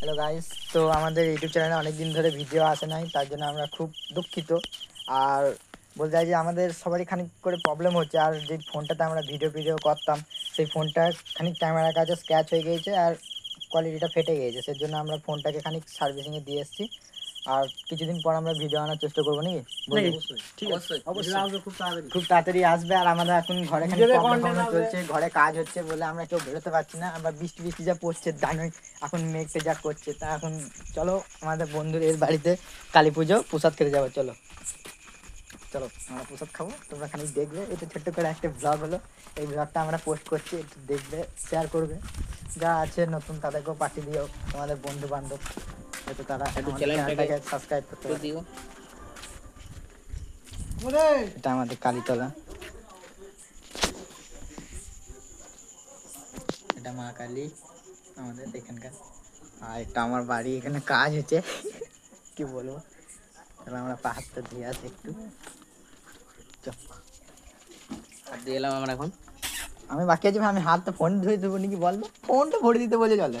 Hello guys, তো আমাদের YouTube চ্যানেলে অনেক দিন ধরে ভিডিও আসে নাই, তার জন্য আমরা খুব দুঃখিত। আর বলতে চাই যে আমাদের সবারই খানিক করে প্রবলেম হচ্ছে। আর যে ফোনটাতে আমরা ভিডিও করতাম, সেই ফোনটা খানিক ক্যামেরার কাছে স্ক্র্যাচ হয়ে গিয়েছে আর কোয়ালিটিটা ফেটে গিয়েছে। সেজন্য আমরা ফোনটাকে খানিক সার্ভিসিংয়ে দিয়ে এসেছি। আর কিছুদিন পর আমরা ভিডিও আনার চেষ্টা করবো নাকি? ঠিক আছে, অবশ্যই খুব তাড়াতাড়ি আসবে। আর আমাদের এখন ঘরে চলছে, ঘরে কাজ হচ্ছে বলে আমরা কেউ বেরোতে পারছি না। আবার বৃষ্টি বৃষ্টি যা পড়ছে জানোই, এখন মেঘতে যা করছে। তা এখন চলো আমাদের বন্ধুর এর বাড়িতে কালী পুজো প্রসাদ খেতে যাবো। চলো চলো আমরা প্রসাদ খাবো, তোমরা খানিক দেখবে। এটা ছোট্ট করে একটা ব্লগ হলো, এই ব্লগটা আমরা পোস্ট করছি, একটু দেখবে, শেয়ার করবে। যা আছে নতুন তাদেরকেও পাঠিয়ে দিও, তোমাদের বন্ধু বান্ধব, হয়তো তারা চ্যানেলটাকে সাবস্ক্রাইব করতে পারে। এটা আমাদের কালীতলা, এটা মা কালী আমাদের এখানকার। আর এটা আমার বাড়ি, এখানে কাজ হচ্ছে কি বলবো। তাহলে আমরা পাহাড়টা ধুয়ে আসি একটু। হাত দিয়ে এলাম আমরা এখন। আমি বাকি আছি ভাই, আমি হাতটা ফোন ধুয়ে দেবো নাকি বলবো? ফোনটা ভরে দিতে বলে চলে।